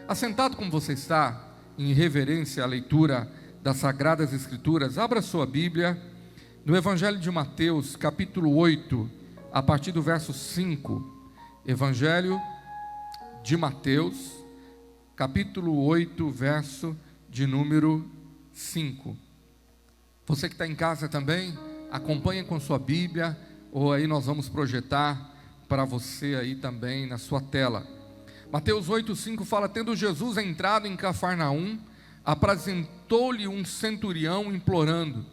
Assentado como você está, em reverência à leitura das Sagradas Escrituras, abra sua Bíblia no Evangelho de Mateus, capítulo 8, a partir do verso 5. Evangelho de Mateus, capítulo 8, verso de número 5. Você que está em casa também, acompanhe com sua Bíblia, ou aí nós vamos projetar para você aí também na sua tela. Mateus 8,5 fala: tendo Jesus entrado em Cafarnaum, apresentou-lhe um centurião implorando: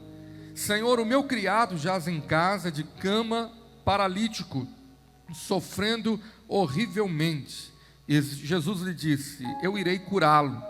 Senhor, o meu criado jaz em casa de cama, paralítico, sofrendo horrivelmente. E Jesus lhe disse: eu irei curá-lo.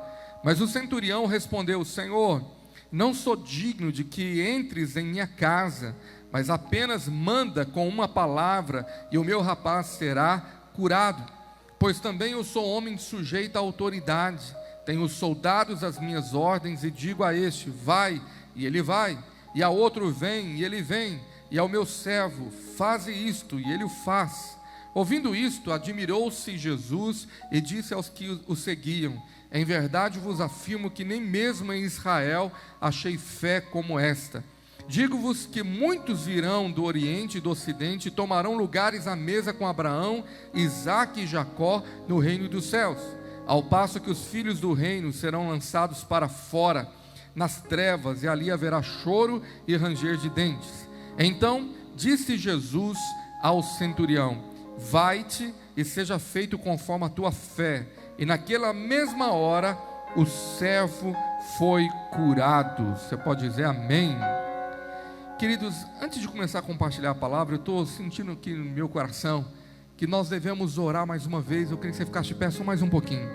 Mas o centurião respondeu: Senhor, não sou digno de que entres em minha casa, mas apenas manda com uma palavra e o meu rapaz será curado. Pois também eu sou homem sujeito à autoridade, tenho soldados às minhas ordens, e digo a este: vai, e ele vai, e a outro: vem, e ele vem, e ao meu servo: faze isto, e ele o faz. Ouvindo isto, admirou-se Jesus e disse aos que o seguiam: em verdade vos afirmo que nem mesmo em Israel achei fé como esta. Digo-vos que muitos virão do Oriente e do Ocidente e tomarão lugares à mesa com Abraão, Isaque e Jacó no reino dos céus, ao passo que os filhos do reino serão lançados para fora, nas trevas, e ali haverá choro e ranger de dentes. Então disse Jesus ao centurião: vai-te e seja feito conforme a tua fé. E naquela mesma hora o servo foi curado. Você pode dizer amém? Queridos, antes de começar a compartilhar a palavra, eu estou sentindo aqui no meu coração que nós devemos orar mais uma vez. Eu queria que você ficasse de pé só mais um pouquinho.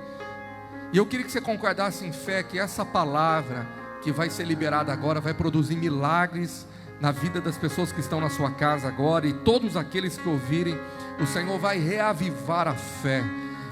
E eu queria que você concordasse em fé que essa palavra que vai ser liberada agora vai produzir milagres na vida das pessoas que estão na sua casa agora, e todos aqueles que ouvirem, o Senhor vai reavivar a fé.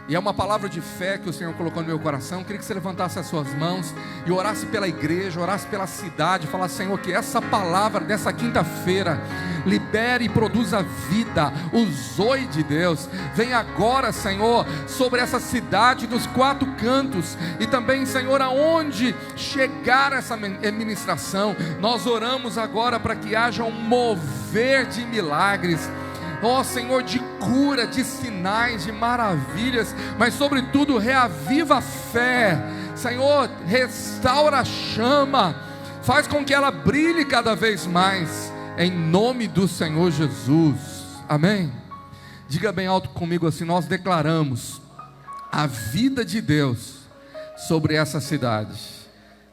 E é uma palavra de fé que o Senhor colocou no meu coração. Eu queria que você levantasse as suas mãos e orasse pela igreja, orasse pela cidade, falasse: Senhor, que essa palavra dessa quinta-feira libere e produza vida, o zoe de Deus. Vem agora, Senhor, sobre essa cidade dos quatro cantos, e também, Senhor, aonde chegar essa ministração, nós oramos agora para que haja um mover de milagres, ó Senhor, de cura, de sinais, de maravilhas, mas sobretudo reaviva a fé. Senhor, restaura a chama, faz com que ela brilhe cada vez mais, em nome do Senhor Jesus, amém? Diga bem alto comigo assim: nós declaramos a vida de Deus sobre essa cidade,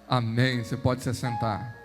amém? Você pode se sentar.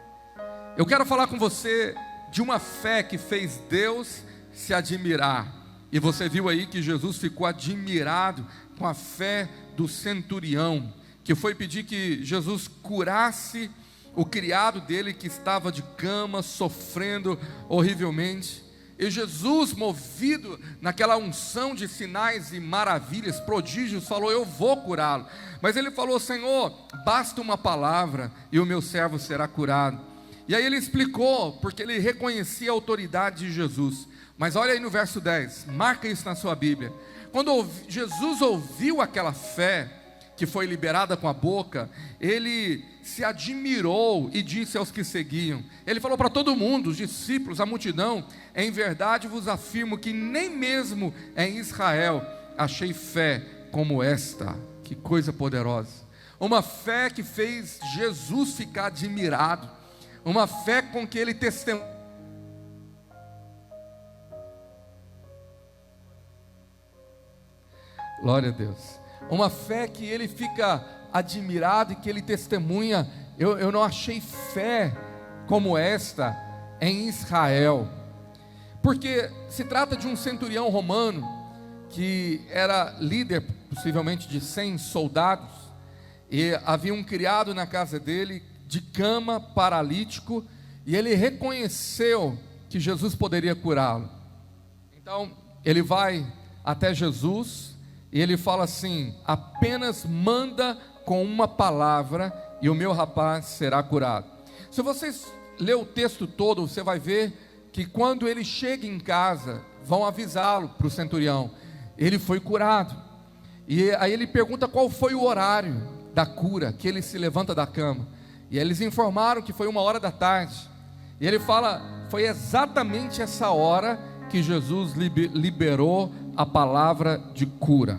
Eu quero falar com você de uma fé que fez Deus se admirar. E você viu aí que Jesus ficou admirado com a fé do centurião, que foi pedir que Jesus curasse o criado dele que estava de cama, sofrendo horrivelmente. E Jesus, movido naquela unção de sinais e maravilhas, prodígios, falou: eu vou curá-lo. Mas ele falou: Senhor, basta uma palavra e o meu servo será curado. E aí ele explicou, porque ele reconhecia a autoridade de Jesus. Mas olha aí no verso 10, marca isso na sua Bíblia. Quando Jesus ouviu aquela fé que foi liberada com a boca, ele se admirou e disse aos que seguiam, ele falou para todo mundo, os discípulos, a multidão: em verdade vos afirmo que nem mesmo em Israel achei fé como esta. Que coisa poderosa, uma fé que fez Jesus ficar admirado, uma fé com que ele testemunhou. Glória a Deus. Uma fé que ele fica admirado e que ele testemunha: eu não achei fé como esta em Israel. Porque se trata de um centurião romano que era líder possivelmente de 100 soldados, e havia um criado na casa dele de cama, paralítico, e ele reconheceu que Jesus poderia curá-lo. Então ele vai até Jesus e ele fala assim: apenas manda com uma palavra e o meu rapaz será curado. Se você ler o texto todo, você vai ver que quando ele chega em casa, vão avisá-lo para o centurião: ele foi curado. E aí ele pergunta qual foi o horário da cura, que ele se levanta da cama. E eles informaram que foi 13h. E ele fala, foi exatamente essa hora que Jesus liberou a palavra de cura.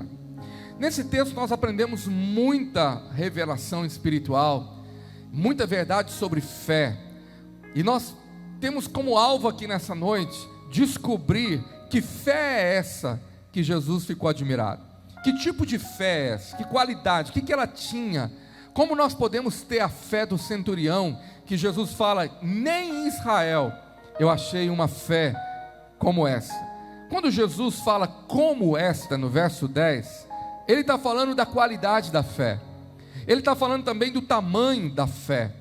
Nesse texto nós aprendemos muita revelação espiritual, muita verdade sobre fé. E nós temos como alvo aqui nessa noite descobrir que fé é essa que Jesus ficou admirado. Que tipo de fé é essa? Que qualidade? O que ela tinha? Como nós podemos ter a fé do centurião, que Jesus fala, nem em Israel eu achei uma fé como essa. Quando Jesus fala como esta, no verso 10, ele está falando da qualidade da fé. Ele está falando também do tamanho da fé.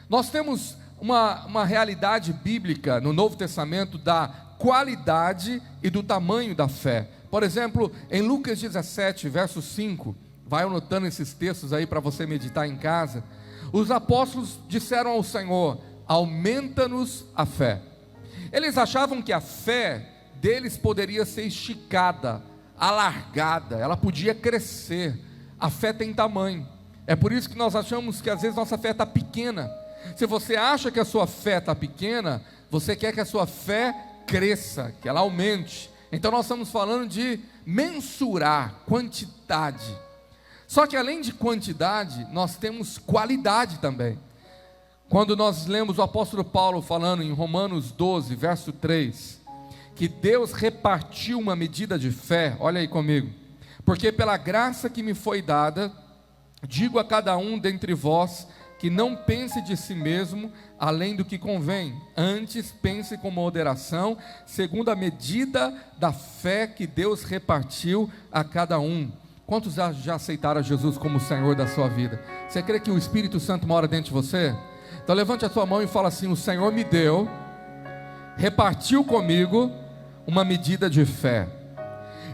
Nós temos uma realidade bíblica no Novo Testamento da qualidade e do tamanho da fé. Por exemplo, em Lucas 17, verso 5, vai anotando esses textos aí para você meditar em casa. Os apóstolos disseram ao Senhor, aumenta-nos a fé. Eles achavam que a fé deles poderia ser esticada, alargada, ela podia crescer. A fé tem tamanho. É por isso que nós achamos que às vezes nossa fé está pequena. Se você acha que a sua fé está pequena, você quer que a sua fé cresça, que ela aumente. Então nós estamos falando de mensurar quantidade. Só que além de quantidade, nós temos qualidade também. Quando nós lemos o apóstolo Paulo falando em Romanos 12, verso 3, que Deus repartiu uma medida de fé, olha aí comigo, porque pela graça que me foi dada, digo a cada um dentre vós, que não pense de si mesmo além do que convém, antes pense com moderação, segundo a medida da fé que Deus repartiu a cada um. Quantos já aceitaram Jesus como Senhor da sua vida? Você crê que o Espírito Santo mora dentro de você? Então levante a sua mão e fala assim, o Senhor me deu, repartiu comigo uma medida de fé.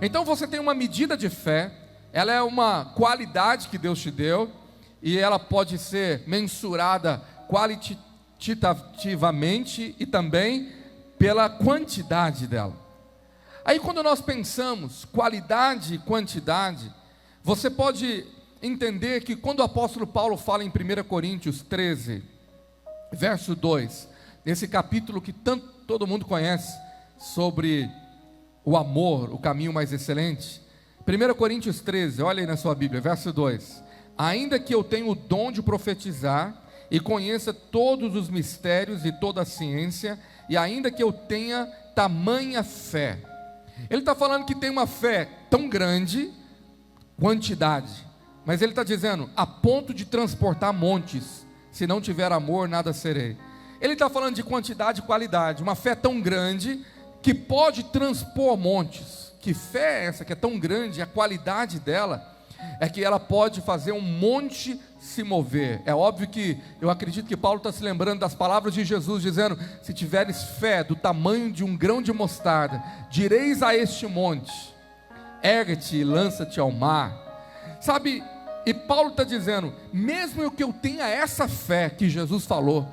Então você tem uma medida de fé, ela é uma qualidade que Deus te deu, e ela pode ser mensurada qualitativamente e também pela quantidade dela. Aí quando nós pensamos qualidade e quantidade, você pode entender que quando o apóstolo Paulo fala em 1 Coríntios 13, verso 2, nesse capítulo que todo mundo conhece, sobre o amor, o caminho mais excelente, 1 Coríntios 13, olha aí na sua Bíblia, verso 2, ainda que eu tenha o dom de profetizar, e conheça todos os mistérios e toda a ciência, e ainda que eu tenha tamanha fé, ele está falando que tem uma fé tão grande, quantidade, mas ele está dizendo, a ponto de transportar montes, se não tiver amor, nada serei. Ele está falando de quantidade e qualidade, uma fé tão grande, que pode transpor montes. Que fé é essa que é tão grande, a qualidade dela, é que ela pode fazer um monte se mover. É óbvio que, eu acredito que Paulo está se lembrando das palavras de Jesus, dizendo, se tiveres fé do tamanho de um grão de mostarda, direis a este monte, ergue-te e lança-te ao mar, sabe, e Paulo está dizendo, mesmo que eu tenha essa fé que Jesus falou,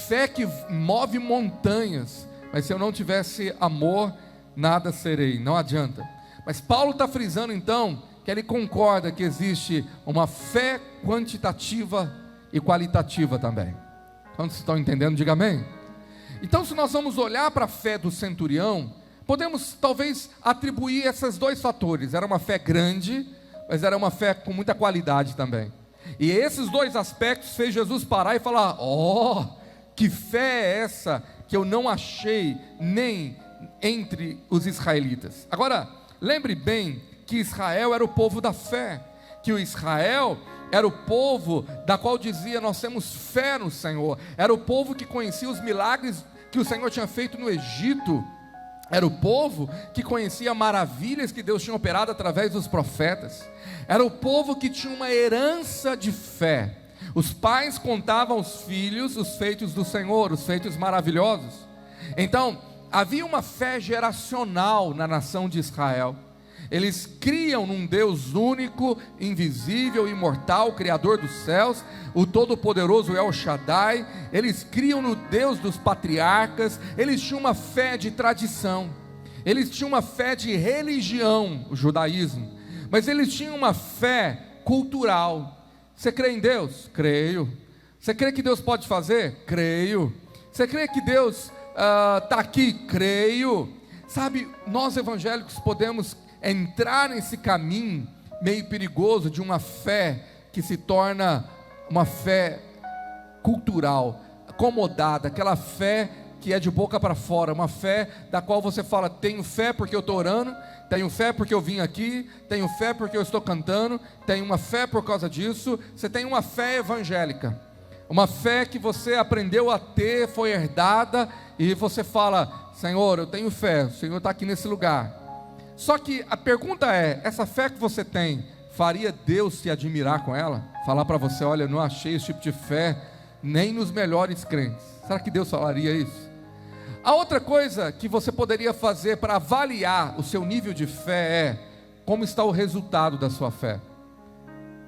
fé que move montanhas, mas se eu não tivesse amor, nada serei, não adianta. Mas Paulo está frisando então, que ele concorda que existe uma fé quantitativa e qualitativa também. Quantos estão entendendo? Diga amém. Então se nós vamos olhar para a fé do centurião, podemos talvez atribuir esses dois fatores, era uma fé grande, mas era uma fé com muita qualidade também. E esses dois aspectos fez Jesus parar e falar, que fé é essa que eu não achei nem entre os israelitas. Agora, lembre bem que Israel era o povo da fé, que o Israel era o povo da qual dizia, nós temos fé no Senhor, era o povo que conhecia os milagres que o Senhor tinha feito no Egito, era o povo que conhecia maravilhas que Deus tinha operado através dos profetas, era o povo que tinha uma herança de fé. Os pais contavam aos filhos os feitos do Senhor, os feitos maravilhosos. Então, havia uma fé geracional na nação de Israel. Eles criam num Deus único, invisível, imortal, Criador dos céus, o todo-poderoso El Shaddai. Eles criam no Deus dos patriarcas. Eles tinham uma fé de tradição, eles tinham uma fé de religião, o judaísmo, mas eles tinham uma fé cultural. Você crê em Deus? Creio. Você crê que Deus pode fazer? Creio. Você crê que Deus está aqui? Creio. Sabe, nós evangélicos podemos entrar nesse caminho meio perigoso de uma fé que se torna uma fé cultural, acomodada, aquela fé que é de boca para fora, uma fé da qual você fala: tenho fé porque eu estou orando, tenho fé porque eu vim aqui, tenho fé porque eu estou cantando, tenho uma fé por causa disso. Você tem uma fé evangélica, uma fé que você aprendeu a ter, foi herdada, e você fala: Senhor, eu tenho fé, o Senhor está aqui nesse lugar. Só que a pergunta é: essa fé que você tem, faria Deus se admirar com ela? Falar para você: olha, eu não achei esse tipo de fé nem nos melhores crentes. Será que Deus falaria isso? A outra coisa que você poderia fazer para avaliar o seu nível de fé é: como está o resultado da sua fé?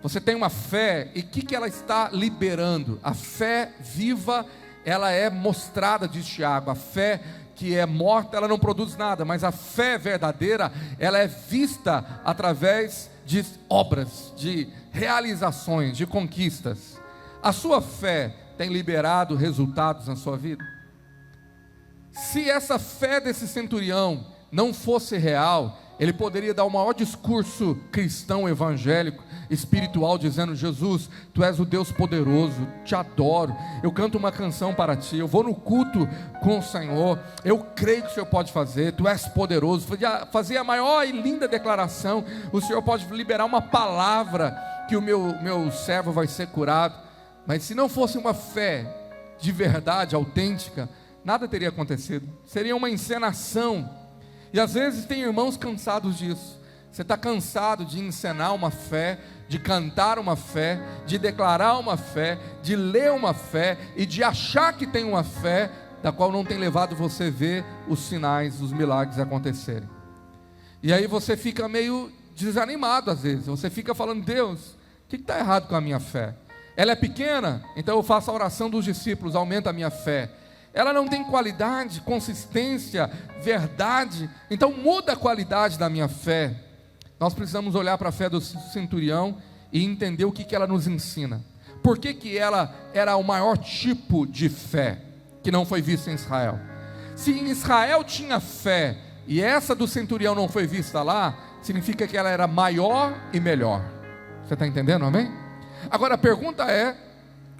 Você tem uma fé, e o que ela está liberando? A fé viva, ela é mostrada, diz Tiago. A fé que é morta, ela não produz nada, mas a fé verdadeira, ela é vista através de obras, de realizações, de conquistas. A sua fé tem liberado resultados na sua vida? Se essa fé desse centurião não fosse real, ele poderia dar o maior discurso cristão, evangélico, espiritual, dizendo: Jesus, Tu és o Deus poderoso, Te adoro, eu canto uma canção para Ti, eu vou no culto com o Senhor, eu creio que o Senhor pode fazer, Tu és poderoso. Fazer a maior e linda declaração: o Senhor pode liberar uma palavra que o meu servo vai ser curado. Mas se não fosse uma fé de verdade, autêntica, nada teria acontecido, seria uma encenação. E às vezes tem irmãos cansados disso. Você está cansado de encenar uma fé, de cantar uma fé, de declarar uma fé, de ler uma fé e de achar que tem uma fé, da qual não tem levado você a ver os sinais, os milagres acontecerem. E aí você fica meio desanimado às vezes. Você fica falando: Deus, o que está errado com a minha fé? Ela é pequena, então eu faço a oração dos discípulos: aumenta a minha fé. Ela não tem qualidade, consistência, verdade, então muda a qualidade da minha fé. Nós precisamos olhar para a fé do centurião e entender o que ela nos ensina. Por que ela era o maior tipo de fé que não foi vista em Israel? Se em Israel tinha fé e essa do centurião não foi vista lá, significa que ela era maior e melhor. Você está entendendo, amém? Agora a pergunta é: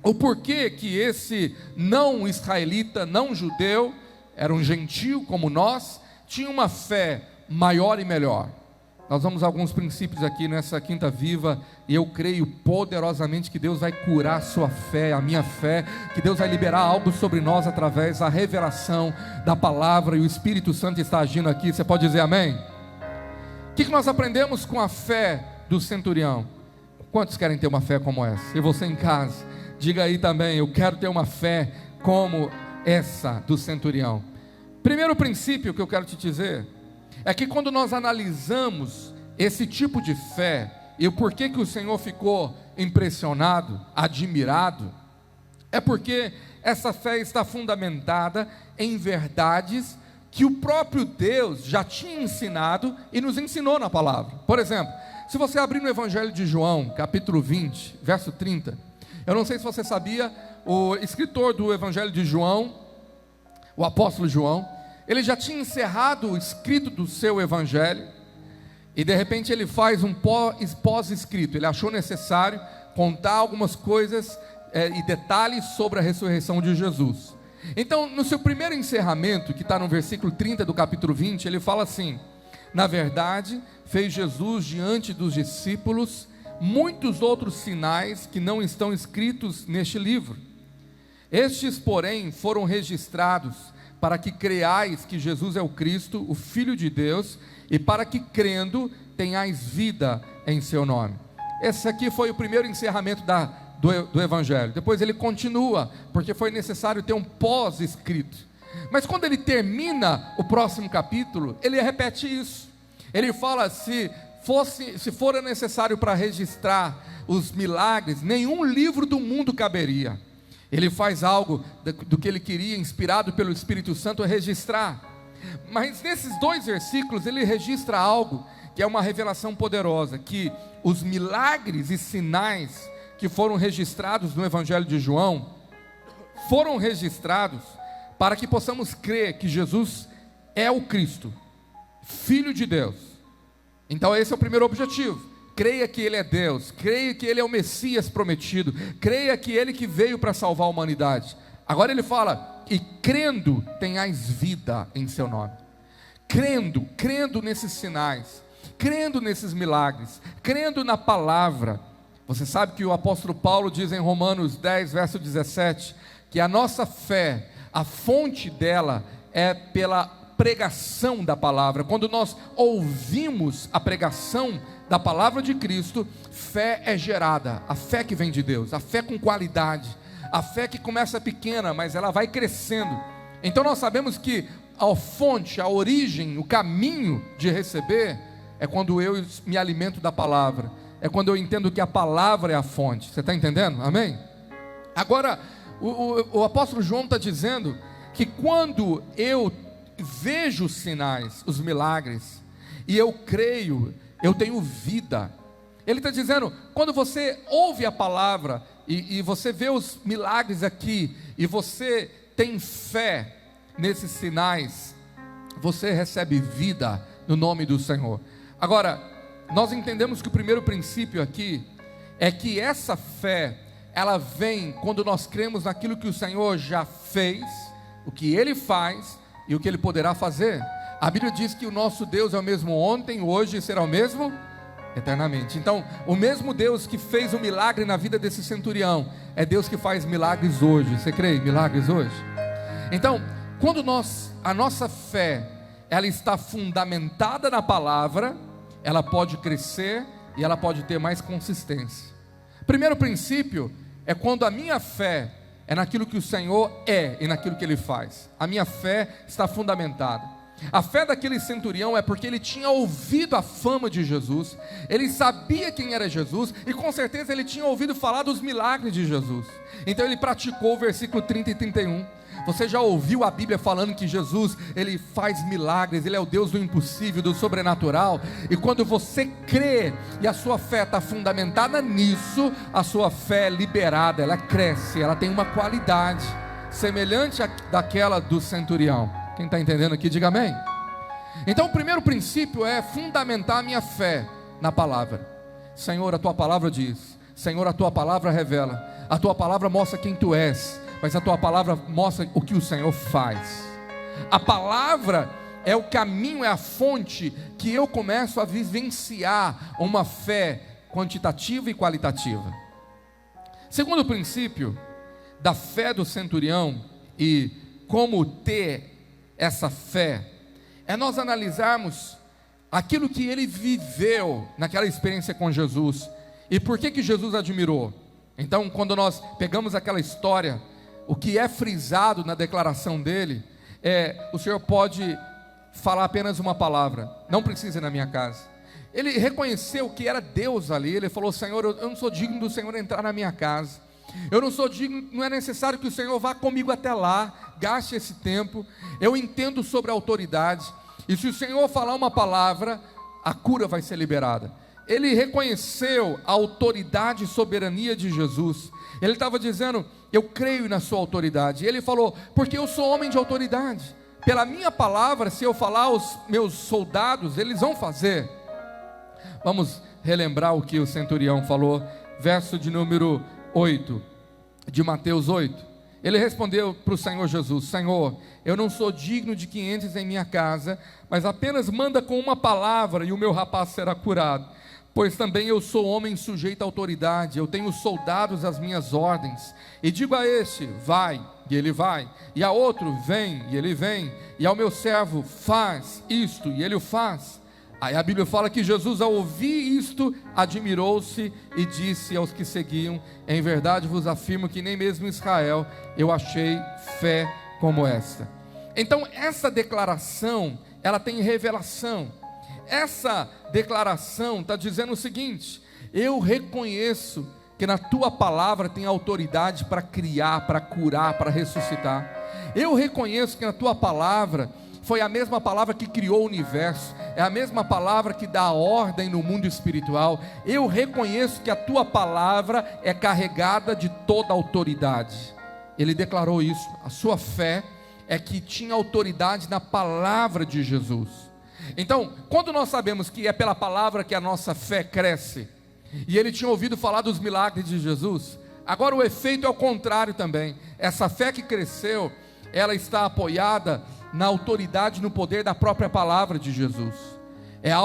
o porquê que esse não israelita, não judeu, era um gentio como nós, tinha uma fé maior e melhor? Nós vamos a alguns princípios aqui nessa Quinta Viva, e eu creio poderosamente que Deus vai curar a sua fé, a minha fé, que Deus vai liberar algo sobre nós através da revelação da palavra, e o Espírito Santo está agindo aqui. Você pode dizer amém? O que nós aprendemos com a fé do centurião? Quantos querem ter uma fé como essa? E você em casa, diga aí também: eu quero ter uma fé como essa do centurião. Primeiro princípio que eu quero te dizer é que quando nós analisamos esse tipo de fé e o porquê que o Senhor ficou impressionado, admirado, é porque essa fé está fundamentada em verdades que o próprio Deus já tinha ensinado e nos ensinou na palavra. Por exemplo, se você abrir no Evangelho de João, capítulo 20, verso 30, eu não sei se você sabia, o escritor do Evangelho de João, o apóstolo João, ele já tinha encerrado o escrito do seu Evangelho, e de repente ele faz um pós-escrito. Ele achou necessário contar algumas coisas e detalhes sobre a ressurreição de Jesus. Então, no seu primeiro encerramento, que está no versículo 30 do capítulo 20, ele fala assim: na verdade, fez Jesus diante dos discípulos muitos outros sinais que não estão escritos neste livro. Estes, porém, foram registrados para que creais que Jesus é o Cristo, o Filho de Deus, e para que crendo tenhais vida em seu nome. Esse aqui foi o primeiro encerramento do Evangelho. Depois ele continua, porque foi necessário ter um pós-escrito. Mas quando ele termina o próximo capítulo, ele repete isso. Ele fala: se for necessário para registrar os milagres, nenhum livro do mundo caberia. Ele faz algo do que ele queria, inspirado pelo Espírito Santo, registrar. Mas nesses dois versículos ele registra algo que é uma revelação poderosa, que os milagres e sinais que foram registrados no Evangelho de João, foram registrados para que possamos crer que Jesus é o Cristo, Filho de Deus. Então esse é o primeiro objetivo. Creia que Ele é Deus, creia que Ele é o Messias prometido, creia que Ele que veio para salvar a humanidade. Agora Ele fala, e crendo tenhais vida em seu nome. Crendo nesses sinais, crendo nesses milagres, crendo na palavra. Você sabe que o apóstolo Paulo diz em Romanos 10, verso 17, que a nossa fé, a fonte dela é pela pregação da palavra. Quando nós ouvimos a pregação da palavra de Cristo, fé é gerada, a fé que vem de Deus, a fé com qualidade, a fé que começa pequena, mas ela vai crescendo. Então nós sabemos que a fonte, a origem, o caminho de receber, é quando eu me alimento da palavra, é quando eu entendo que a palavra é a fonte. Você está entendendo? Amém? Agora, o apóstolo João está dizendo que quando eu vejo os sinais, os milagres, e eu creio, eu tenho vida. Ele está dizendo, quando você ouve a palavra, e você vê os milagres aqui, e você tem fé nesses sinais, você recebe vida no nome do Senhor. Agora, nós entendemos que o primeiro princípio aqui, é que essa fé, ela vem quando nós cremos naquilo que o Senhor já fez, o que Ele faz, e o que Ele poderá fazer. A Bíblia diz que o nosso Deus é o mesmo ontem, hoje e será o mesmo eternamente. Então, o mesmo Deus que fez um milagre na vida desse centurião, é Deus que faz milagres hoje. Você crê em milagres hoje? Então, quando a nossa fé, ela está fundamentada na palavra, ela pode crescer e ela pode ter mais consistência. Primeiro princípio é quando a minha fé é naquilo que o Senhor é e naquilo que Ele faz. A minha fé está fundamentada. A fé daquele centurião é porque ele tinha ouvido a fama de Jesus, ele sabia quem era Jesus, e com certeza ele tinha ouvido falar dos milagres de Jesus. Então ele praticou o versículo 30 e 31. Você já ouviu a Bíblia falando que Jesus, Ele faz milagres, Ele é o Deus do impossível, do sobrenatural, e quando você crê, e a sua fé está fundamentada nisso, a sua fé é liberada, ela cresce, ela tem uma qualidade, semelhante daquela do centurião. Quem está entendendo aqui, diga amém. Então o primeiro princípio é fundamentar a minha fé na palavra. Senhor, a Tua palavra diz, Senhor, a Tua palavra revela, a Tua palavra mostra quem Tu és, mas a Tua palavra mostra o que o Senhor faz. A palavra é o caminho, é a fonte que eu começo a vivenciar uma fé quantitativa e qualitativa. Segundo princípio da fé do centurião e como ter essa fé, é nós analisarmos aquilo que ele viveu naquela experiência com Jesus, e por que Jesus admirou. Então, quando nós pegamos aquela história, o que é frisado na declaração dele, o Senhor pode falar apenas uma palavra, não precisa ir na minha casa. Ele reconheceu que era Deus ali, ele falou, Senhor, eu não sou digno do Senhor entrar na minha casa, eu não sou digno, não é necessário que o Senhor vá comigo até lá, gaste esse tempo, eu entendo sobre a autoridade, e se o Senhor falar uma palavra, a cura vai ser liberada. Ele reconheceu a autoridade e soberania de Jesus. Ele estava dizendo, eu creio na sua autoridade. E ele falou, porque eu sou homem de autoridade, pela minha palavra, se eu falar, os meus soldados, eles vão fazer. Vamos relembrar o que o centurião falou, verso de número 8, de Mateus 8. Ele respondeu para o Senhor Jesus, Senhor, eu não sou digno de que entres em minha casa, mas apenas manda com uma palavra e o meu rapaz será curado. Pois também eu sou homem sujeito à autoridade, eu tenho soldados às minhas ordens, e digo a este, vai, e ele vai, e a outro, vem, e ele vem, e ao meu servo, faz isto, e ele o faz. Aí a Bíblia fala que Jesus, ao ouvir isto, admirou-se e disse aos que seguiam, em verdade vos afirmo que nem mesmo em Israel eu achei fé como esta. Então essa declaração, ela tem revelação. Essa declaração está dizendo o seguinte, eu reconheço que na Tua palavra tem autoridade para criar, para curar, para ressuscitar. Eu reconheço que na Tua palavra foi a mesma palavra que criou o universo, é a mesma palavra que dá ordem no mundo espiritual. Eu reconheço que a tua palavra é carregada de toda autoridade. Ele declarou isso. A sua fé é que tinha autoridade na palavra de Jesus. Então, quando nós sabemos que é pela palavra que a nossa fé cresce, e ele tinha ouvido falar dos milagres de Jesus, agora o efeito é o contrário também. Essa fé que cresceu, ela está apoiada na autoridade, no poder da própria palavra de Jesus. É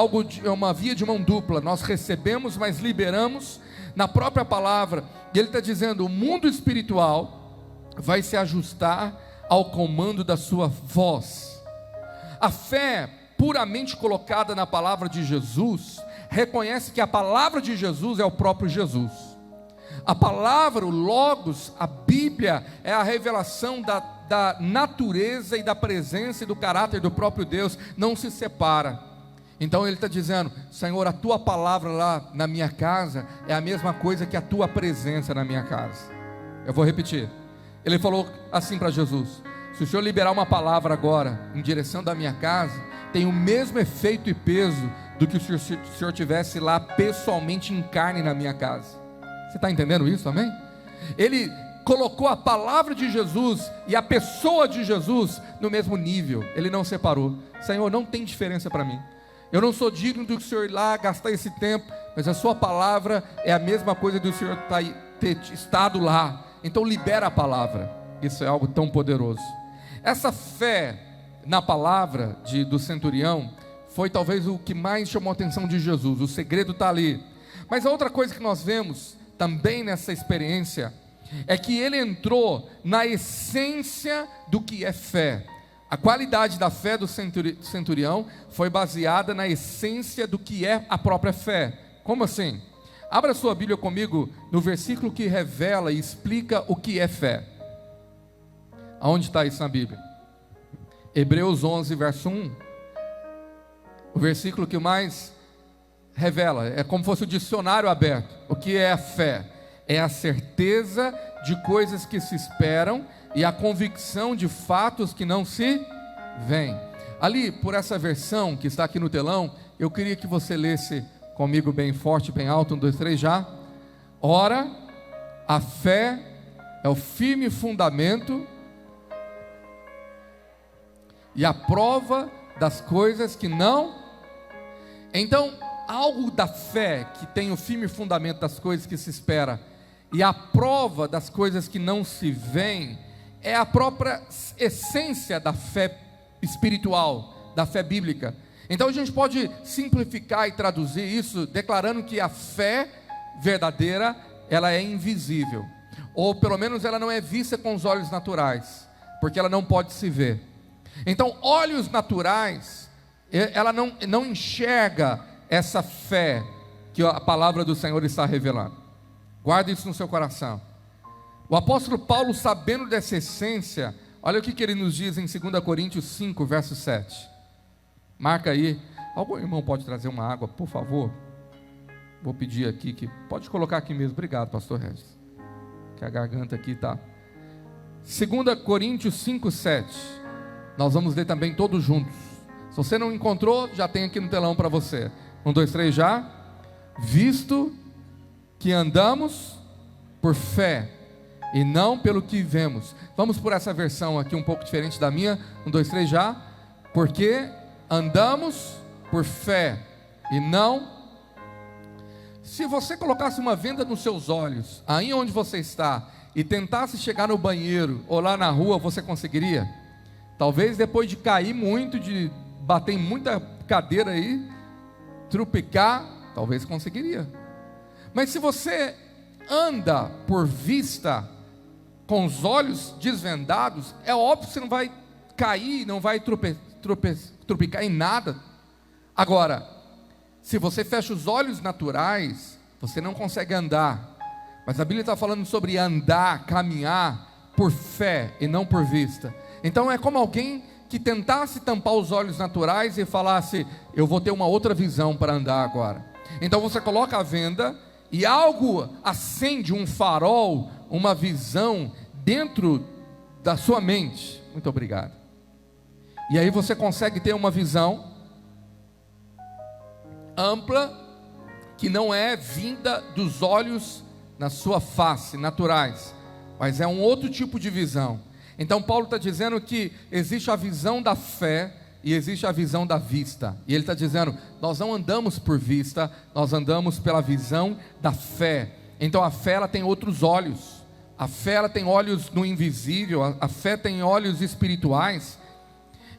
uma via de mão dupla. Nós recebemos, mas liberamos na própria palavra. E ele está dizendo: o mundo espiritual vai se ajustar ao comando da sua voz. A fé puramente colocada na palavra de Jesus reconhece que a palavra de Jesus é o próprio Jesus. A palavra, o Logos, a Bíblia, é a revelação da natureza e da presença e do caráter do próprio Deus, não se separa. Então ele está dizendo: Senhor, a tua palavra lá na minha casa é a mesma coisa que a tua presença na minha casa. Eu vou repetir. Ele falou assim para Jesus: se o Senhor liberar uma palavra agora em direção da minha casa, tem o mesmo efeito e peso do que se o Senhor tivesse lá pessoalmente em carne na minha casa. Você está entendendo isso, amém? Ele colocou a palavra de Jesus e a pessoa de Jesus no mesmo nível. Ele não separou. Senhor, não tem diferença para mim. Eu não sou digno do Senhor ir lá gastar esse tempo, mas a sua palavra é a mesma coisa do Senhor ter estado lá. Então libera a palavra. Isso é algo tão poderoso. Essa fé na palavra do centurião foi talvez o que mais chamou a atenção de Jesus. O segredo está ali. Mas a outra coisa que nós vemos também nessa experiência é que ele entrou na essência do que é fé. A qualidade da fé do centurião foi baseada na essência do que é a própria fé. Como assim? Abra sua Bíblia comigo no versículo que revela e explica o que é fé. Aonde está isso na Bíblia? Hebreus 11, verso 1. O versículo que mais revela, é como se fosse o dicionário aberto. O que é a fé? É a certeza de coisas que se esperam e a convicção de fatos que não se veem. Ali, por essa versão que está aqui no telão, eu queria que você lesse comigo bem forte, bem alto. 1, 2, 3, já. Ora, a fé é o firme fundamento e a prova das coisas que não. Então, algo da fé que tem o firme fundamento das coisas que se espera e a prova das coisas que não se veem, é a própria essência da fé espiritual, da fé bíblica. Então a gente pode simplificar e traduzir isso declarando que a fé verdadeira, ela é invisível, ou pelo menos ela não é vista com os olhos naturais, porque ela não pode se ver. Então, olhos naturais, ela não enxerga essa fé que a palavra do Senhor está revelando. Guarde isso no seu coração. O apóstolo Paulo, sabendo dessa essência, olha o que ele nos diz em 2 Coríntios 5, verso 7. Marca aí. Algum irmão pode trazer uma água, por favor? Vou pedir aqui, pode colocar aqui mesmo. Obrigado, pastor Regis, que a garganta aqui está. 2 Coríntios 5, 7. Nós vamos ler também todos juntos. Se você não encontrou, já tem aqui no telão para você. 1, 2, 3, já. Visto que andamos por fé e não pelo que vemos. Vamos por essa versão aqui um pouco diferente da minha. 1, 2, 3, já. Porque andamos por fé e não. Se você colocasse uma venda nos seus olhos, aí onde você está, e tentasse chegar no banheiro ou lá na rua, você conseguiria? Talvez depois de cair muito, de bater em muita cadeira aí, trupicar, talvez conseguiria. Mas se você anda por vista, com os olhos desvendados, é óbvio que você não vai cair, não vai trupicar em nada. Agora, se você fecha os olhos naturais, você não consegue andar. Mas a Bíblia está falando sobre andar, caminhar por fé e não por vista. Então é como alguém que tentasse tampar os olhos naturais e falasse: eu vou ter uma outra visão para andar agora. Então você coloca a venda e algo acende, um farol, uma visão dentro da sua mente. Muito obrigado. E aí você consegue ter uma visão ampla, que não é vinda dos olhos na sua face, naturais, mas é um outro tipo de visão. Então Paulo está dizendo que existe a visão da fé e existe a visão da vista. E ele está dizendo, nós não andamos por vista, nós andamos pela visão da fé. Então a fé, ela tem outros olhos. A fé, ela tem olhos no invisível, a fé tem olhos espirituais.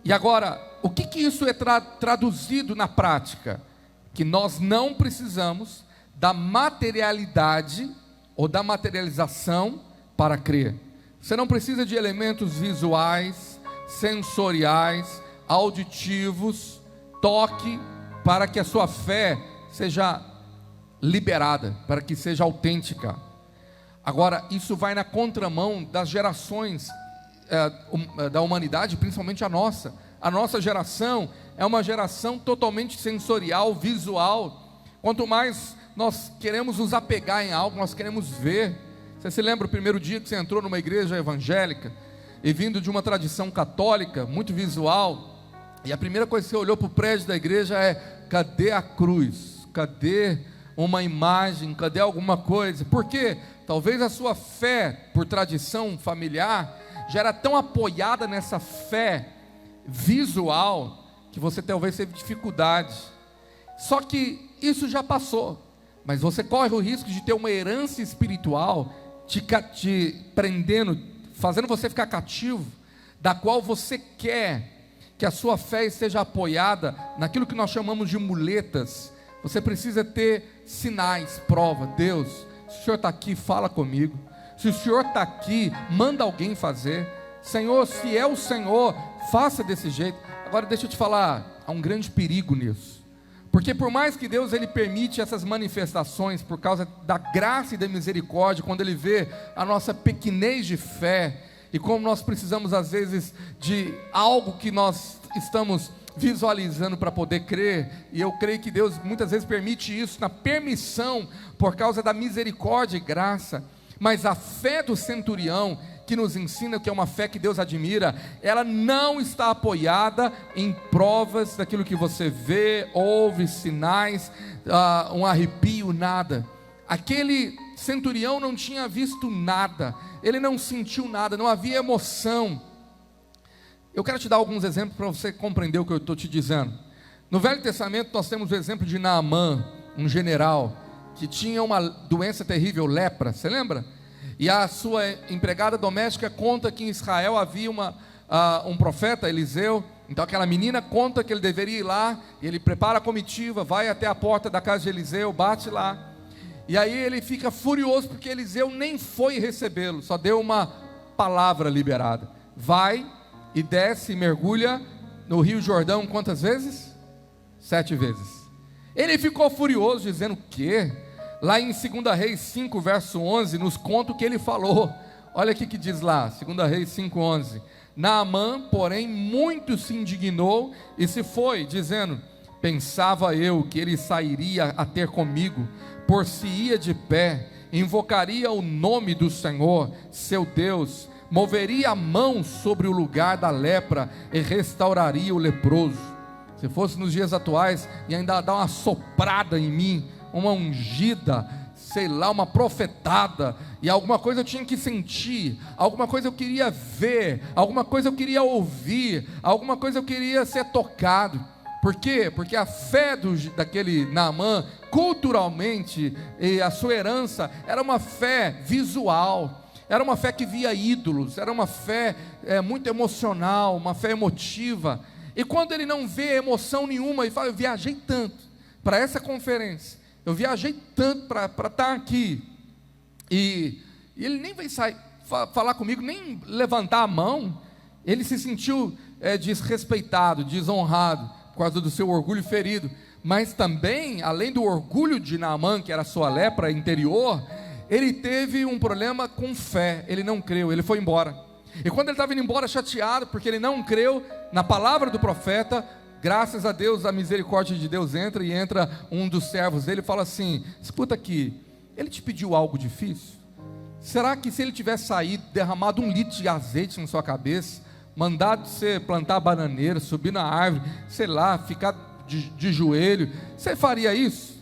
E agora, o que isso é traduzido na prática? Que nós não precisamos da materialidade ou da materialização para crer. Você não precisa de elementos visuais, sensoriais, auditivos, toque, para que a sua fé seja liberada, para que seja autêntica. Agora, isso vai na contramão das gerações da humanidade, principalmente a nossa. A nossa geração é uma geração totalmente sensorial, visual. Quanto mais nós queremos nos apegar em algo, nós queremos ver. Você se lembra o primeiro dia que você entrou numa igreja evangélica, e vindo de uma tradição católica, muito visual, e a primeira coisa que você olhou para o prédio da igreja é: cadê a cruz? Cadê uma imagem? Cadê alguma coisa? Por quê? Talvez a sua fé, por tradição familiar, já era tão apoiada nessa fé visual, que você talvez teve dificuldade. Só que isso já passou, mas você corre o risco de ter uma herança espiritual te prendendo, fazendo você ficar cativo, da qual você quer que a sua fé esteja apoiada naquilo que nós chamamos de muletas. Você precisa ter sinais, prova. Deus, se o Senhor está aqui, fala comigo. Se o Senhor está aqui, manda alguém fazer. Senhor, se é o Senhor, faça desse jeito. Agora deixa eu te falar, há um grande perigo nisso. Porque por mais que Deus ele permite essas manifestações por causa da graça e da misericórdia, quando Ele vê a nossa pequenez de fé, e como nós precisamos às vezes de algo que nós estamos visualizando para poder crer, e eu creio que Deus muitas vezes permite isso na permissão, por causa da misericórdia e graça. Mas a fé do centurião, que nos ensina que é uma fé que Deus admira, ela não está apoiada em provas daquilo que você vê, ouve, sinais, um arrepio, nada. Aquele centurião não tinha visto nada, ele não sentiu nada, não havia emoção. Eu quero te dar alguns exemplos para você compreender o que eu estou te dizendo. No Velho Testamento nós temos o exemplo de Naamã, um general, que tinha uma doença terrível, lepra, você lembra? E a sua empregada doméstica conta que em Israel havia um profeta, Eliseu. Então aquela menina conta que ele deveria ir lá, e ele prepara a comitiva, vai até a porta da casa de Eliseu, bate lá, e aí ele fica furioso, porque Eliseu nem foi recebê-lo, só deu uma palavra liberada. Vai e desce e mergulha no Rio Jordão quantas vezes? 7 vezes. Ele ficou furioso, dizendo: o quê? Lá em 2 Reis 5, verso 11, nos conta o que ele falou. Olha aqui que diz lá, 2 Reis 5, 11. Naamã, porém, muito se indignou e se foi, dizendo: pensava eu que ele sairia a ter comigo, por-se-ia de pé, invocaria o nome do Senhor, seu Deus, moveria a mão sobre o lugar da lepra e restauraria o leproso. Se fosse nos dias atuais, e ainda dar uma soprada em mim, uma ungida, sei lá, uma profetada, e alguma coisa eu tinha que sentir, alguma coisa eu queria ver, alguma coisa eu queria ouvir, alguma coisa eu queria ser tocado. Por quê? Porque a fé daquele Naamã, culturalmente, e a sua herança, era uma fé visual, era uma fé que via ídolos, era uma fé muito emocional, uma fé emotiva. E quando ele não vê emoção nenhuma, ele fala: eu viajei tanto para essa conferência, eu viajei tanto para estar aqui, e ele nem veio falar comigo, nem levantar a mão. Ele se sentiu desrespeitado, desonrado, por causa do seu orgulho ferido. Mas também, além do orgulho de Naamã, que era a sua lepra interior, ele teve um problema com fé. Ele não creu, ele foi embora. E quando ele estava indo embora chateado, porque ele não creu na palavra do profeta, graças a Deus, a misericórdia de Deus entra, e entra um dos servos dele e fala assim: escuta aqui, ele te pediu algo difícil? Será que se ele tivesse saído, derramado 1 litro de azeite na sua cabeça, mandar você plantar bananeira, subir na árvore, sei lá, ficar de joelho, você faria isso?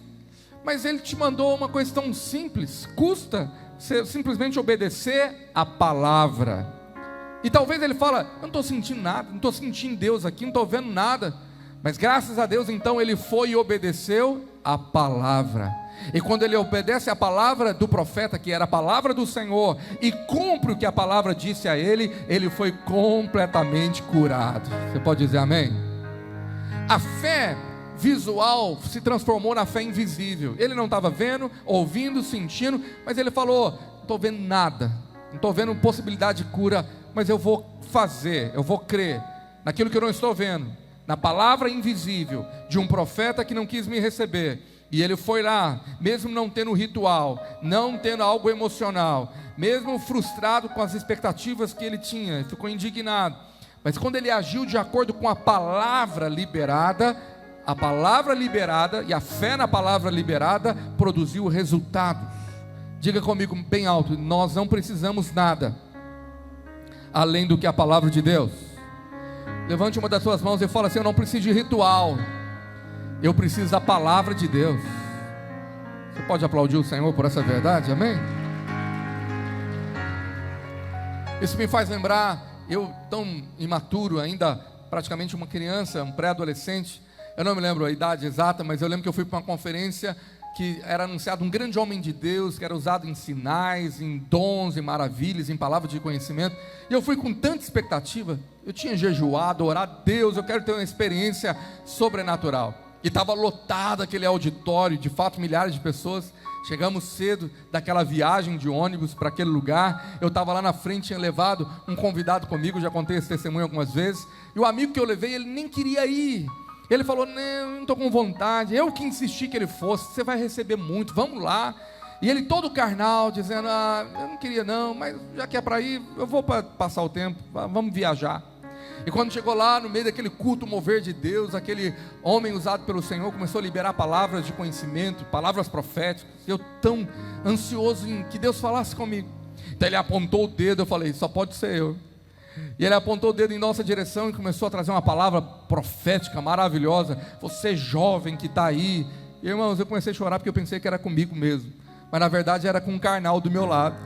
Mas ele te mandou uma coisa tão simples, custa você simplesmente obedecer a palavra. E talvez ele fala, eu não estou sentindo nada, não estou sentindo Deus aqui, não estou vendo nada, mas graças a Deus então ele foi e obedeceu a palavra. E quando ele obedece a palavra do profeta, que era a palavra do Senhor, e cumpre o que a palavra disse a ele, ele foi completamente curado. Você pode dizer amém? A fé visual se transformou na fé invisível. Ele não estava vendo, ouvindo, sentindo, mas ele falou, não estou vendo nada, não estou vendo possibilidade de cura, mas eu vou fazer, eu vou crer naquilo que eu não estou vendo, na palavra invisível de um profeta que não quis me receber. E ele foi lá, mesmo não tendo ritual, não tendo algo emocional, mesmo frustrado com as expectativas que ele tinha, ficou indignado. Mas quando ele agiu de acordo com a palavra liberada e a fé na palavra liberada produziu resultados. Diga comigo bem alto, nós não precisamos nada além do que a palavra de Deus. Levante uma das suas mãos e fala assim, eu não preciso de ritual, eu preciso da palavra de Deus. Você pode aplaudir o Senhor por essa verdade, amém? Isso me faz lembrar, eu tão imaturo ainda, praticamente uma criança, um pré-adolescente, eu não me lembro a idade exata, mas eu lembro que eu fui para uma conferência que era anunciado um grande homem de Deus, que era usado em sinais, em dons, em maravilhas, em palavras de conhecimento, e eu fui com tanta expectativa, eu tinha jejuado, orado, Deus, eu quero ter uma experiência sobrenatural, e estava lotado aquele auditório, de fato milhares de pessoas. Chegamos cedo daquela viagem de ônibus para aquele lugar, eu estava lá na frente, tinha levado um convidado comigo, já contei esse testemunho algumas vezes, e o amigo que eu levei, ele nem queria ir, ele falou, não estou com vontade, eu que insisti que ele fosse, você vai receber muito, vamos lá. E ele todo carnal, dizendo, eu não queria não, mas já que é para ir, eu vou passar o tempo, vamos viajar. E quando chegou lá, no meio daquele culto mover de Deus, aquele homem usado pelo Senhor começou a liberar palavras de conhecimento, palavras proféticas, e eu tão ansioso em que Deus falasse comigo. Então ele apontou o dedo, eu falei, só pode ser eu. E ele apontou o dedo em nossa direção e começou a trazer uma palavra profética maravilhosa. Você jovem que está aí. E, irmãos, eu comecei a chorar porque eu pensei que era comigo mesmo, mas na verdade era com um carnal do meu lado.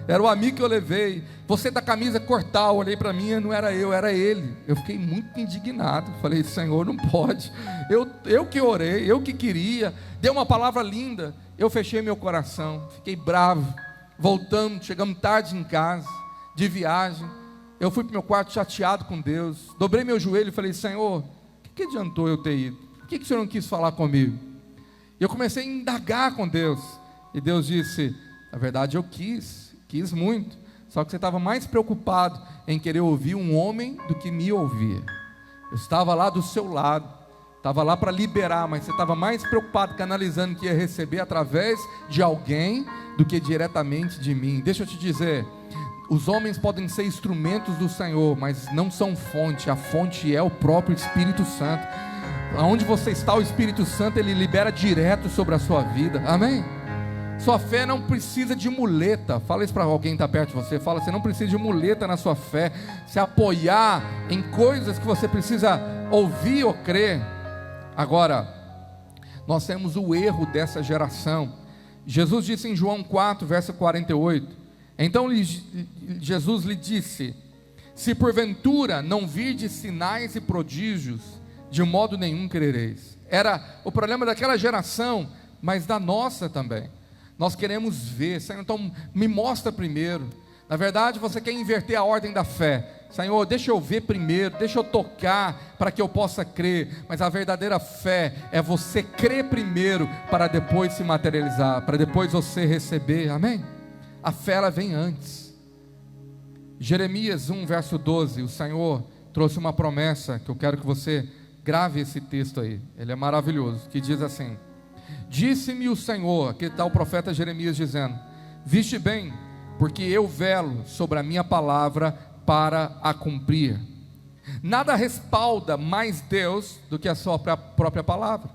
Era o amigo que eu levei. Você da camisa cortar, olhei para mim, não era eu, era ele. Eu fiquei muito indignado, falei, Senhor, não pode. Eu que orei, eu que queria, deu uma palavra linda, eu fechei meu coração, fiquei bravo. Voltamos, chegamos tarde em casa, de viagem. Eu fui para o meu quarto chateado com Deus, dobrei meu joelho e falei, Senhor, o que adiantou eu ter ido? Por que o Senhor não quis falar comigo? E eu comecei a indagar com Deus, e Deus disse, na verdade eu quis muito, só que você estava mais preocupado em querer ouvir um homem do que me ouvir. Eu estava lá do seu lado, estava lá para liberar, mas você estava mais preocupado canalizando que ia receber através de alguém, do que diretamente de mim. Deixa eu te dizer, os homens podem ser instrumentos do Senhor, mas não são fonte, a fonte é o próprio Espírito Santo. Onde você está, o Espírito Santo, ele libera direto sobre a sua vida, amém? Sua fé não precisa de muleta. Fala isso para alguém que está perto de você. Fala, você não precisa de muleta na sua fé, se apoiar em coisas que você precisa ouvir ou crer. Agora, nós temos o erro dessa geração. Jesus disse em João 4, verso 48, então Jesus lhe disse, se porventura não virdes sinais e prodígios, de modo nenhum crereis. Era o problema daquela geração, mas da nossa também. Nós queremos ver, Senhor, então me mostra primeiro. Na verdade você quer inverter a ordem da fé. Senhor, deixa eu ver primeiro, deixa eu tocar para que eu possa crer. Mas a verdadeira fé é você crer primeiro para depois se materializar, para depois você receber, amém? A fé ela vem antes. Jeremias 1 verso 12, o Senhor trouxe uma promessa, que eu quero que você grave esse texto aí, ele é maravilhoso, que diz assim, disse-me o Senhor, aqui está o profeta Jeremias dizendo, viste bem, porque eu velo sobre a minha palavra para a cumprir. Nada respalda mais Deus do que a sua própria palavra.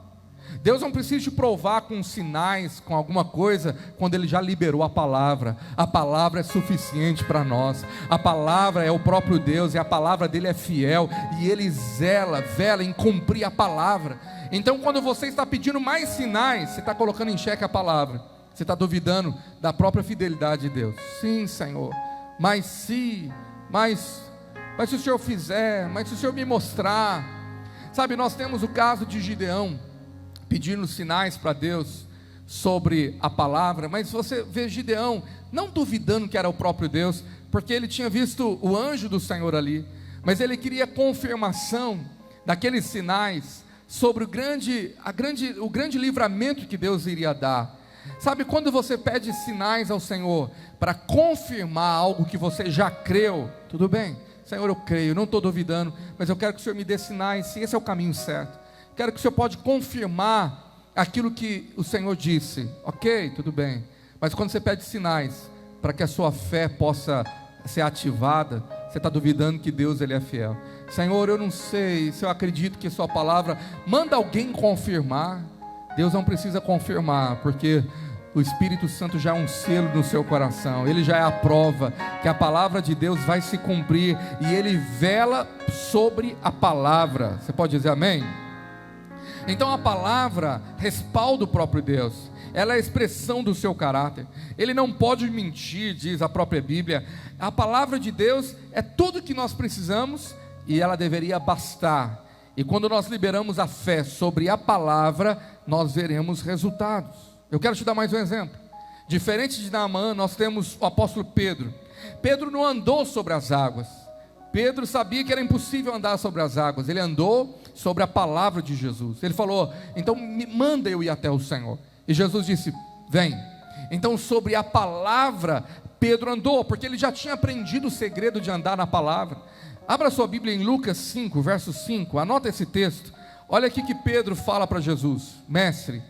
Deus não precisa te provar com sinais, com alguma coisa, quando Ele já liberou a palavra. A palavra é suficiente para nós. A palavra é o próprio Deus, e a palavra dele é fiel, e Ele vela em cumprir a palavra. Então, quando você está pedindo mais sinais, você está colocando em xeque a palavra. Você está duvidando da própria fidelidade de Deus. Sim, Senhor, mas se o Senhor fizer, mas se o Senhor me mostrar. Sabe, nós temos o caso de Gideão, pedindo sinais para Deus sobre a palavra, mas você vê Gideão não duvidando que era o próprio Deus, porque ele tinha visto o anjo do Senhor ali, mas ele queria confirmação daqueles sinais sobre o grande livramento que Deus iria dar. Sabe, quando você pede sinais ao Senhor para confirmar algo que você já creu, tudo bem, Senhor, eu creio, não estou duvidando, mas eu quero que o Senhor me dê sinais, se esse é o caminho certo. Quero que o Senhor pode confirmar aquilo que o Senhor disse. Ok, tudo bem. Mas quando você pede sinais para que a sua fé possa ser ativada, você está duvidando que Deus ele é fiel. Senhor, eu não sei se eu acredito que sua palavra, manda alguém confirmar. Deus não precisa confirmar, porque o Espírito Santo já é um selo no seu coração. Ele já é a prova que a palavra de Deus vai se cumprir, e Ele vela sobre a palavra. Você pode dizer amém? Então a palavra respalda o próprio Deus, ela é a expressão do seu caráter. Ele não pode mentir, diz a própria Bíblia. A palavra de Deus é tudo que nós precisamos, e ela deveria bastar. E quando nós liberamos a fé sobre a palavra, nós veremos resultados. Eu quero te dar mais um exemplo. Diferente de Naamã, nós temos o apóstolo Pedro. Pedro não andou sobre as águas. Pedro sabia que era impossível andar sobre as águas. Ele andou sobre a palavra de Jesus. Ele falou: então me manda eu ir até o Senhor. E Jesus disse: vem. Então sobre a palavra Pedro andou, porque ele já tinha aprendido o segredo de andar na palavra. Abra sua Bíblia em Lucas 5, verso 5. Anota esse texto. Olha aqui que Pedro fala para Jesus: mestre,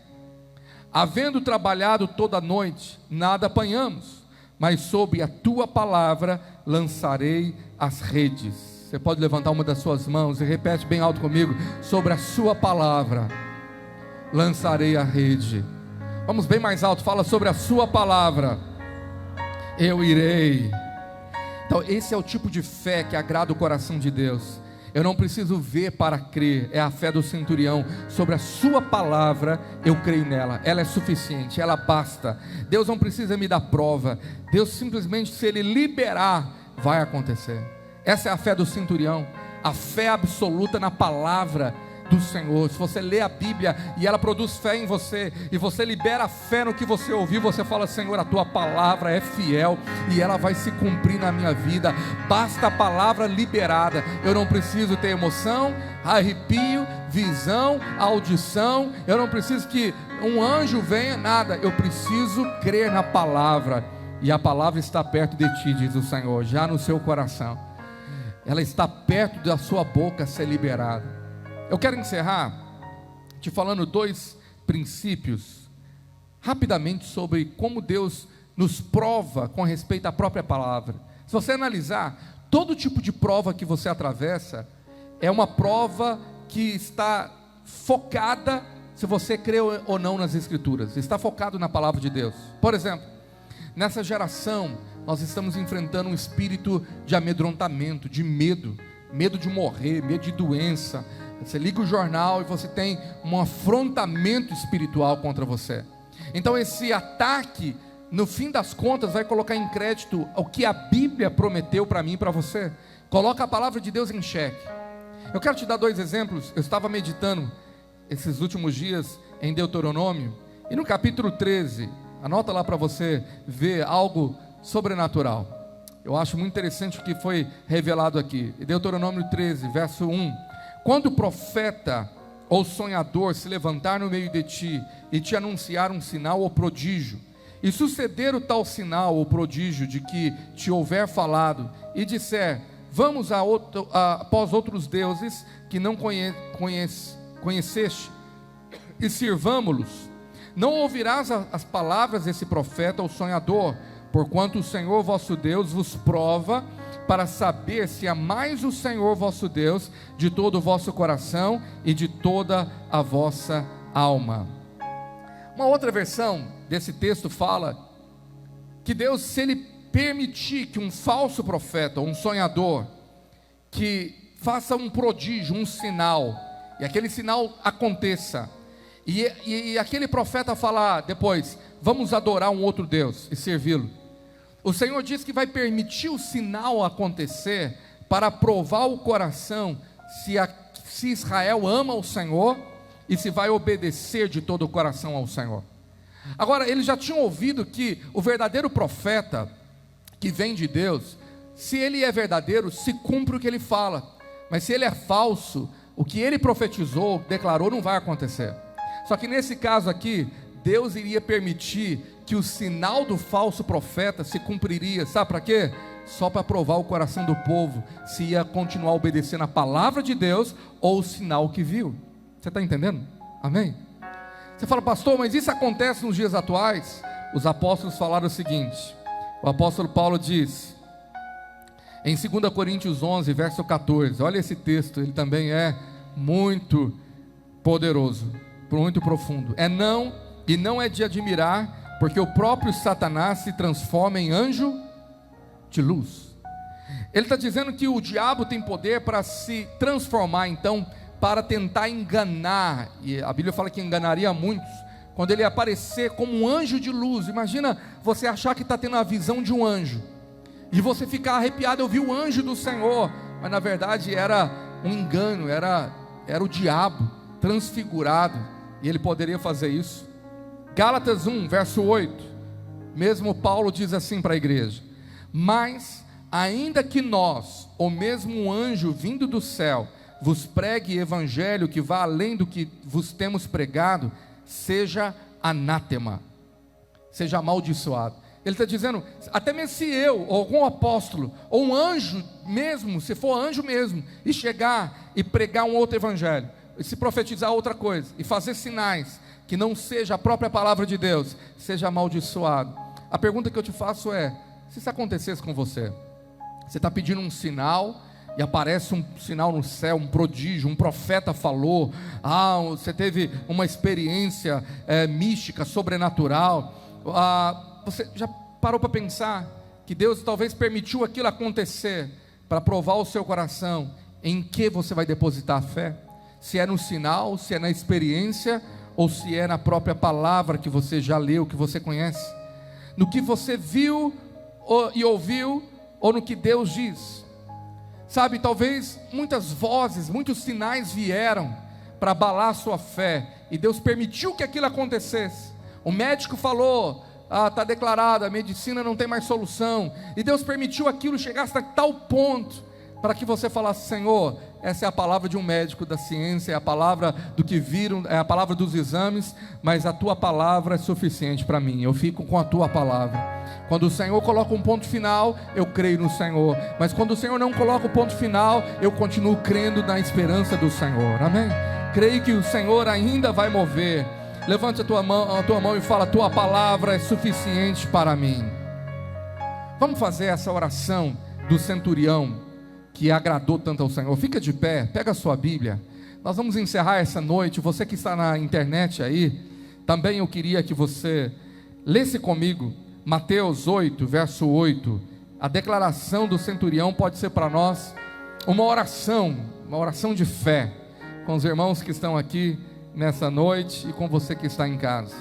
havendo trabalhado toda a noite, nada apanhamos, mas sob a tua palavra lançarei as redes. Você pode levantar uma das suas mãos e repete bem alto comigo: sobre a sua palavra lançarei a rede. Vamos bem mais alto, fala: sobre a sua palavra eu irei. Então esse é o tipo de fé que agrada o coração de Deus. Eu não preciso ver para crer, é a fé do centurião. Sobre a sua palavra eu creio nela, ela é suficiente, ela basta. Deus não precisa me dar prova, Deus simplesmente, se Ele liberar, vai acontecer. Essa é a fé do centurião, a fé absoluta na palavra do Senhor. Se você lê a Bíblia e ela produz fé em você, e você libera a fé no que você ouviu, você fala: Senhor, a tua palavra é fiel e ela vai se cumprir na minha vida. Basta a palavra liberada. Eu não preciso ter emoção, arrepio, visão, audição. Eu não preciso que um anjo venha, nada. Eu preciso crer na palavra, e a palavra está perto de ti, diz o Senhor, já no seu coração. Ela está perto da sua boca a ser liberada. Eu quero encerrar te falando dois princípios rapidamente sobre como Deus nos prova com respeito à própria palavra. Se você analisar, todo tipo de prova que você atravessa é uma prova que está focada, se você crê ou não nas Escrituras, está focado na palavra de Deus. Por exemplo, nessa geração nós estamos enfrentando um espírito de amedrontamento, de medo de morrer, medo de doença. Você liga o jornal e você tem um afrontamento espiritual contra você. Então esse ataque, no fim das contas, vai colocar em crédito o que a Bíblia prometeu para mim e para você. Coloca a palavra de Deus em xeque. Eu quero te dar dois exemplos. Eu estava meditando esses últimos dias em Deuteronômio, e no capítulo 13, anota lá para você ver algo sobrenatural. Eu acho muito interessante o que foi revelado aqui. Deuteronômio 13, verso 1. Quando o profeta ou sonhador se levantar no meio de ti e te anunciar um sinal ou prodígio, e suceder o tal sinal ou prodígio de que te houver falado, e disser: vamos após outros deuses que não conheceste, e sirvamo-los, não ouvirás as palavras desse profeta ou sonhador, porquanto o Senhor vosso Deus vos prova, para saber se amais o Senhor vosso Deus de todo o vosso coração e de toda a vossa alma. Uma outra versão desse texto fala que Deus, se Ele permitir que um falso profeta, um sonhador, que faça um prodígio, um sinal, e aquele sinal aconteça, e aquele profeta falar depois, vamos adorar um outro Deus e servi-lo, o Senhor diz que vai permitir o sinal acontecer para provar o coração se Israel ama o Senhor e se vai obedecer de todo o coração ao Senhor. Agora, eles já tinham ouvido que o verdadeiro profeta que vem de Deus, se ele é verdadeiro, se cumpre o que ele fala, mas se ele é falso, o que ele profetizou, declarou, não vai acontecer. Só que nesse caso aqui, Deus iria permitir que o sinal do falso profeta se cumpriria, sabe para quê? Só para provar o coração do povo, se ia continuar obedecendo a palavra de Deus, ou o sinal que viu. Você está entendendo? Amém? Você fala, pastor, mas isso acontece nos dias atuais? Os apóstolos falaram o seguinte, o apóstolo Paulo diz, em 2 Coríntios 11, verso 14, olha esse texto, ele também é muito poderoso, muito profundo. Não é de admirar, porque o próprio Satanás se transforma em anjo de luz. Ele está dizendo que o diabo tem poder para se transformar, então, para tentar enganar, e a Bíblia fala que enganaria muitos, quando ele aparecer como um anjo de luz. Imagina você achar que está tendo a visão de um anjo, e você ficar arrepiado, eu vi o anjo do Senhor, mas na verdade era um engano, era o diabo transfigurado, e ele poderia fazer isso. Gálatas 1, verso 8, mesmo Paulo diz assim para a igreja, mas ainda que nós, ou mesmo um anjo vindo do céu, vos pregue evangelho que vá além do que vos temos pregado, seja anátema, seja amaldiçoado. Ele está dizendo, até mesmo se eu, ou algum apóstolo, ou um anjo mesmo, se for anjo mesmo, e chegar e pregar um outro evangelho, e se profetizar outra coisa, e fazer sinais, que não seja a própria palavra de Deus, seja amaldiçoado. A pergunta que eu te faço é, se isso acontecesse com você, você está pedindo um sinal, e aparece um sinal no céu, um prodígio, um profeta falou, você teve uma experiência mística, sobrenatural, você já parou para pensar que Deus talvez permitiu aquilo acontecer para provar o seu coração em que você vai depositar a fé? Se é no sinal, se é na experiência, ou se é na própria palavra que você já leu, que você conhece, no que você viu e ouviu, ou no que Deus diz? Sabe, talvez muitas vozes, muitos sinais vieram para abalar a sua fé, e Deus permitiu que aquilo acontecesse. O médico falou, está declarado, a medicina não tem mais solução, e Deus permitiu aquilo chegasse a tal ponto, para que você falasse, Senhor, essa é a palavra de um médico da ciência, é a palavra do que viram, é a palavra dos exames, mas a tua palavra é suficiente para mim, eu fico com a tua palavra. Quando o Senhor coloca um ponto final, eu creio no Senhor, mas quando o Senhor não coloca o ponto final, eu continuo crendo na esperança do Senhor, amém? Creio que o Senhor ainda vai mover. Levante a tua mão e fala, a tua palavra é suficiente para mim. Vamos fazer essa oração do centurião, que agradou tanto ao Senhor. Fica de pé, pega a sua Bíblia, nós vamos encerrar essa noite. Você que está na internet aí, também eu queria que você lesse comigo, Mateus 8, verso 8, a declaração do centurião pode ser para nós uma oração de fé, com os irmãos que estão aqui nessa noite, e com você que está em casa.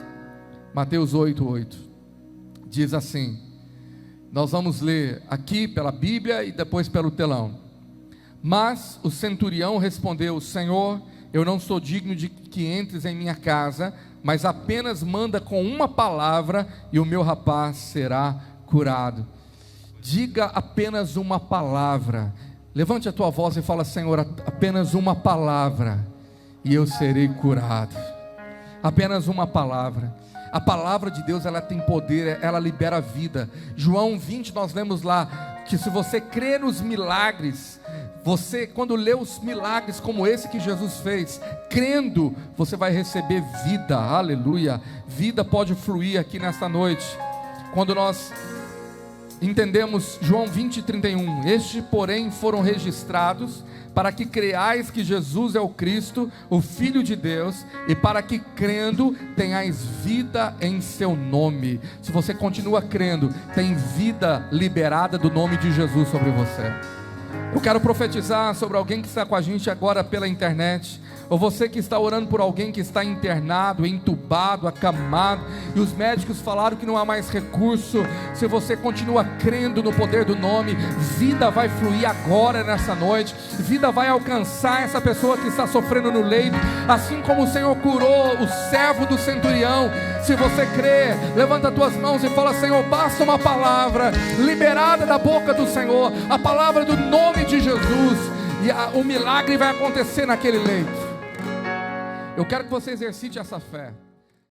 Mateus 8, 8, diz assim, nós vamos ler aqui pela Bíblia e depois pelo telão. Mas o centurião respondeu, Senhor, eu não sou digno de que entres em minha casa, mas apenas manda com uma palavra e o meu rapaz será curado. Diga apenas uma palavra, levante a tua voz e fala, Senhor, apenas uma palavra e eu serei curado. Apenas uma palavra. A palavra de Deus, ela tem poder, ela libera vida. João 20, nós lemos lá, que se você crê nos milagres, você, quando lê os milagres como esse que Jesus fez, crendo, você vai receber vida, aleluia. Vida pode fluir aqui nesta noite. Quando nós entendemos João 20:31. Estes, porém, foram registrados para que creais que Jesus é o Cristo, o Filho de Deus, e para que crendo tenhais vida em seu nome. Se você continua crendo, tem vida liberada do nome de Jesus sobre você. Eu quero profetizar sobre alguém que está com a gente agora pela internet, ou você que está orando por alguém que está internado, entubado, acamado, e os médicos falaram que não há mais recurso. Se você continua crendo no poder do nome, vida vai fluir agora nessa noite, vida vai alcançar essa pessoa que está sofrendo no leito, assim como o Senhor curou o servo do centurião. Se você crê, levanta as tuas mãos e fala: Senhor, basta uma palavra liberada da boca do Senhor, a palavra do nome de Jesus, e o milagre vai acontecer naquele leito. Eu quero que você exercite essa fé.